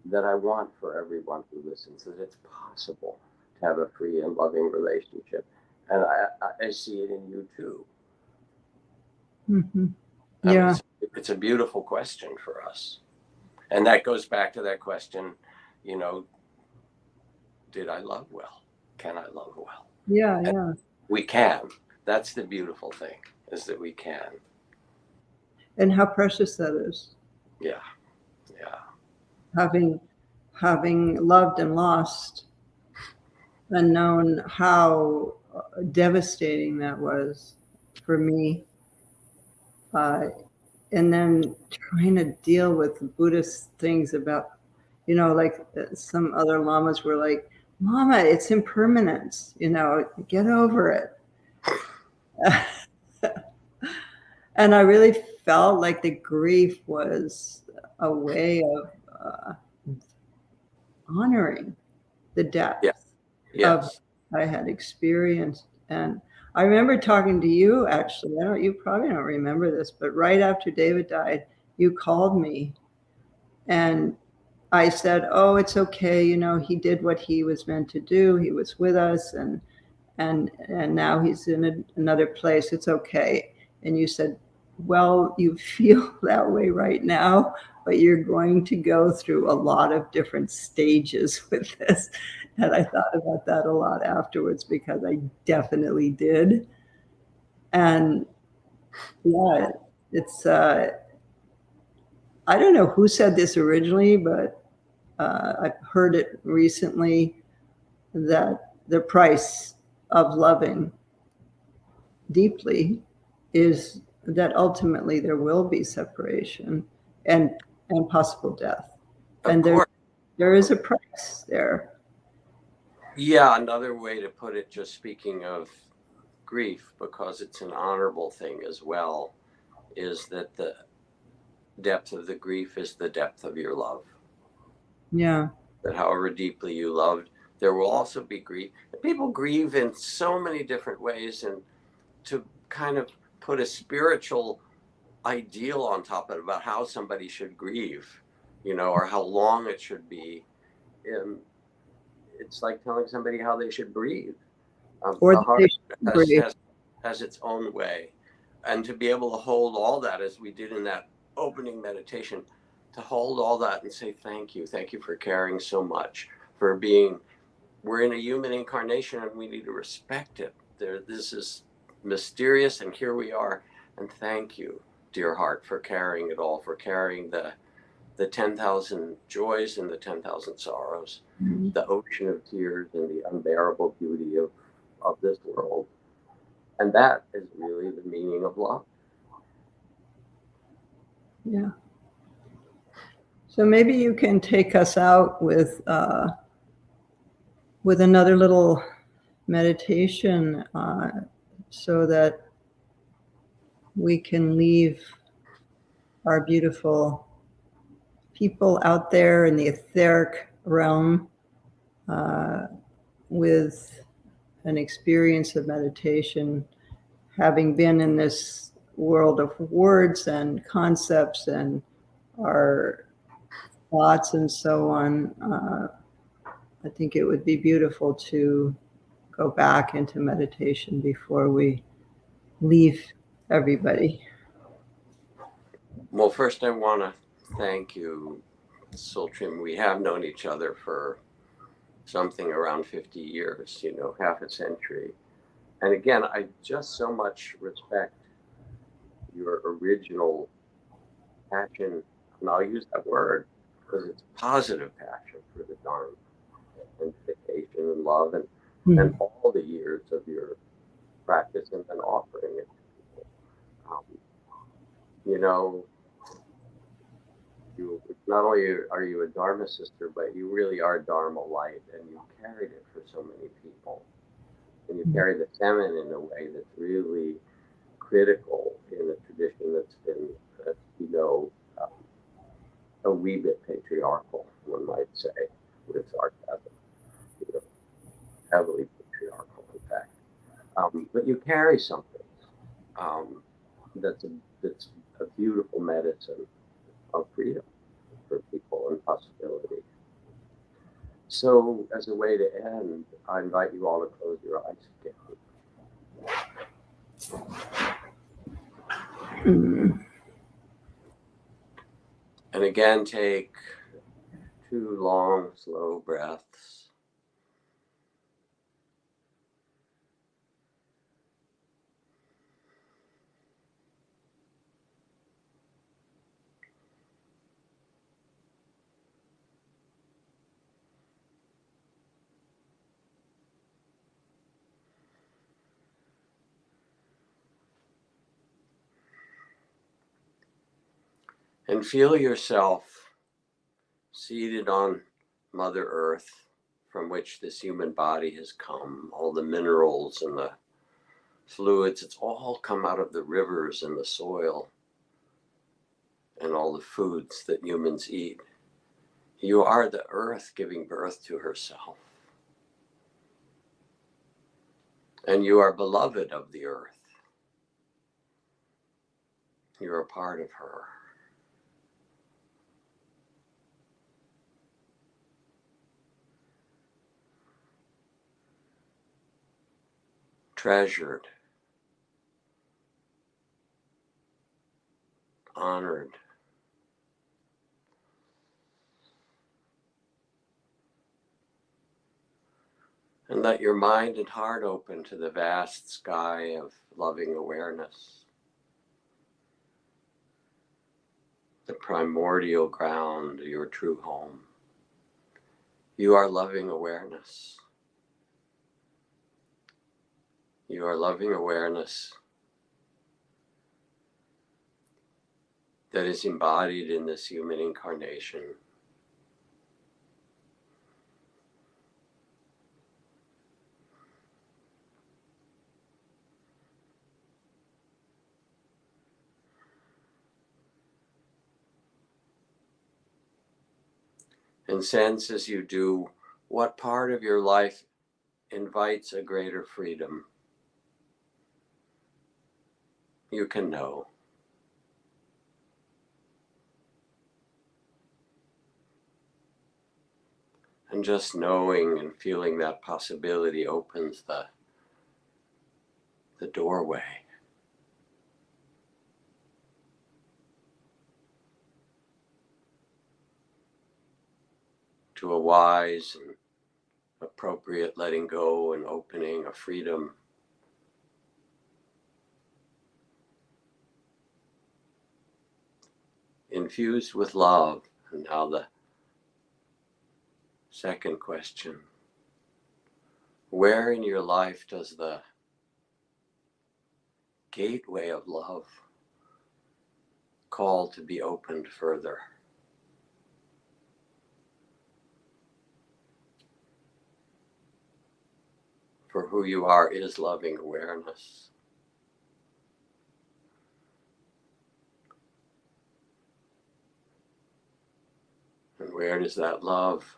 that I want for everyone who listens, that it's possible to have a free and loving relationship. And I see it in you too. Mm-hmm. Yeah. It's a beautiful question for us. And that goes back to that question, you know, did I love well? Can I love well? Yeah, and yeah. We can. That's the beautiful thing, is that we can. And how precious that is. Yeah, yeah. Having loved and lost and known how devastating that was for me. And then trying to deal with Buddhist things about, you know, like some other lamas were like, Mama, it's impermanence, you know, get over it. And I really felt like the grief was a way of honoring the depth of what I had experienced. And I remember talking to you, actually. You probably don't remember this, but right after David died, you called me and I said, oh, it's okay. You know, he did what he was meant to do. He was with us and now he's in another place. It's okay. And you said, well, you feel that way right now, but you're going to go through a lot of different stages with this. And I thought about that a lot afterwards because I definitely did. And yeah, it's, I don't know who said this originally, but I've heard it recently that the price of loving deeply is that ultimately there will be separation and possible death. And there is a price there. Yeah, another way to put it, just speaking of grief, because it's an honorable thing as well, is that the depth of the grief is the depth of your love. Yeah. That however deeply you loved, there will also be grief. People grieve in so many different ways, and to kind of put a spiritual ideal on top of it about how somebody should grieve, you know, or how long it should be. It's like telling somebody how they should breathe. Or the heart breathe. has its own way. And to be able to hold all that, as we did in that opening meditation, to hold all that and say, thank you for caring so much, for being, we're in a human incarnation and we need to respect it. This is mysterious and here we are. And thank you, dear heart, for carrying it all, for carrying the 10,000 joys and the 10,000 sorrows, mm-hmm. the ocean of tears and the unbearable beauty of this world. And that is really the meaning of love. Yeah. So maybe you can take us out with another little meditation so that we can leave our beautiful people out there in the etheric realm with an experience of meditation, having been in this world of words and concepts and our thoughts and so on. I think it would be beautiful to go back into meditation before we leave everybody. Well, first I want to thank you, Tsultrim. We have known each other for something around 50 years, you know, half a century. And again, I just so much respect your original passion, and I'll use that word because it's positive passion for the Dharma. and dedication and love and all the years of your practice and then offering it to people. You know, you not only are you a Dharma sister, but you really are Dharma light, and you carried it for so many people. And you carry the feminine in a way that's really critical in a tradition that's been, you know, a wee bit patriarchal, one might say, with sarcasm, you know, heavily patriarchal, in fact. But you carry something that's a beautiful medicine of freedom for people and possibility. So, as a way to end, I invite you all to close your eyes again. And again, take 2 long, slow breaths. And feel yourself seated on Mother Earth, from which this human body has come. All the minerals and the fluids, it's all come out of the rivers and the soil and all the foods that humans eat. You are the earth giving birth to herself. And you are beloved of the earth. You're a part of her. Treasured, honored, and let your mind and heart open to the vast sky of loving awareness, the primordial ground, your true home. You are loving awareness. You are loving awareness that is embodied in this human incarnation. And sense as you do what part of your life invites a greater freedom. You can know. And just knowing and feeling that possibility opens the doorway to a wise and appropriate letting go and opening, a freedom infused with love. And now the second question: where in your life does the gateway of love call to be opened further? For who you are is loving awareness. And where does that love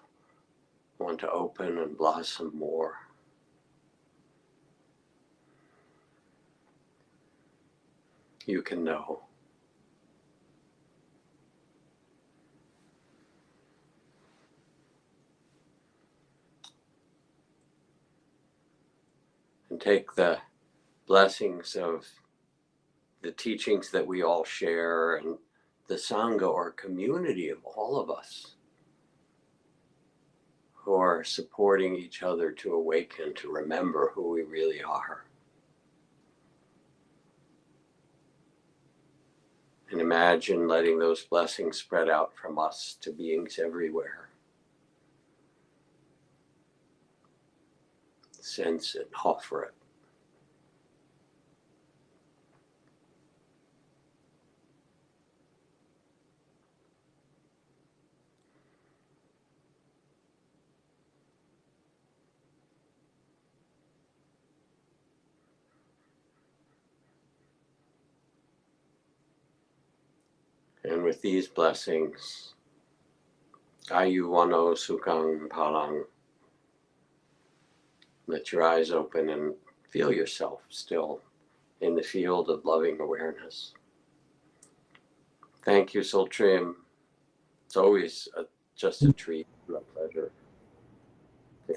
want to open and blossom more? You can know. And take the blessings of the teachings that we all share and the Sangha, or community of all of us who are supporting each other to awaken, to remember who we really are. And imagine letting those blessings spread out from us to beings everywhere. sense it, offer it. And with these blessings, Ayu Wano Sukang Palang, let your eyes open and feel yourself still in the field of loving awareness. Thank you, Tsultrim. It's always just a treat, a pleasure.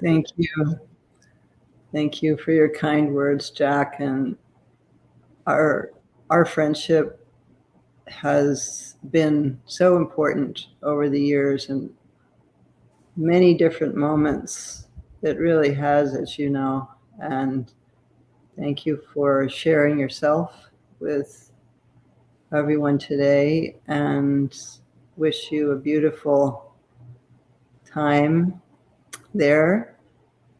Thank you. Thank you for your kind words, Jack. And our friendship has been so important over the years and many different moments. It really has, as you know. And thank you for sharing yourself with everyone today, and wish you a beautiful time there.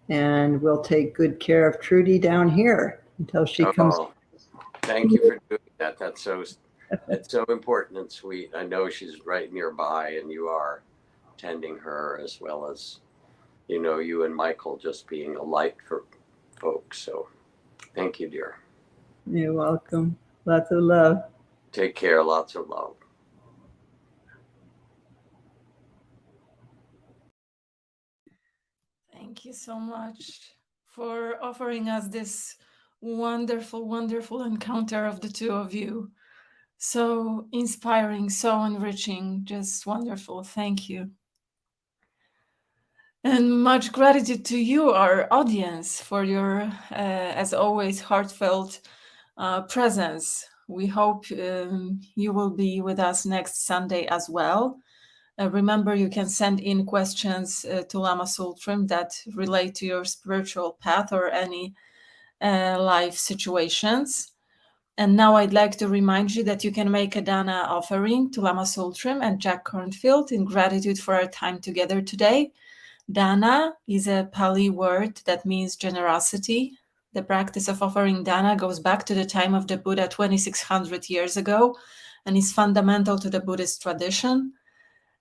And we'll take good care of Trudy down here until she comes. Thank you for doing that. That's so important and sweet. I know she's right nearby, and you are tending her, as well as, you and Michael just being a light for folks. So thank you, dear. You're welcome. Lots of love. Take care. Lots of love. Thank you so much for offering us this wonderful, wonderful encounter of the two of you. So inspiring, so enriching, just wonderful. Thank you. And much gratitude to you, our audience, for your, as always, heartfelt presence. We hope you will be with us next Sunday as well. Remember, you can send in questions to Lama Tsultrim that relate to your spiritual path or any life situations. And now I'd like to remind you that you can make a dana offering to Lama Tsultrim and Jack Kornfield in gratitude for our time together today. Dana is a Pali word that means generosity. The practice of offering dana goes back to the time of the Buddha 2600 years ago and is fundamental to the Buddhist tradition.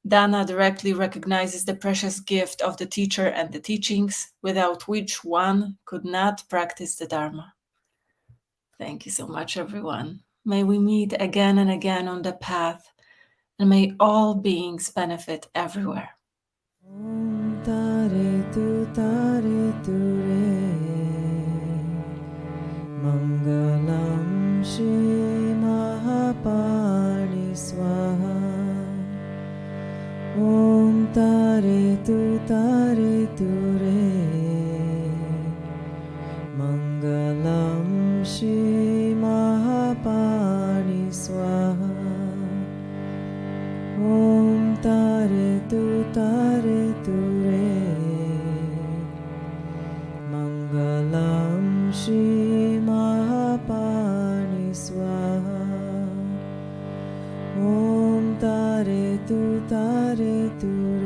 Dana directly recognizes the precious gift of the teacher and the teachings, without which one could not practice the Dharma. Thank you so much, everyone. May we meet again and again on the path, and may all beings benefit everywhere. Om tare tu re, Mangalam Shri Mahapani Swaha. Om tare tu re, Mangalam Shri Mahapani Swaha. Om tare tu re, Mangalam Shri Mahapani Swaha. Om tare tu re.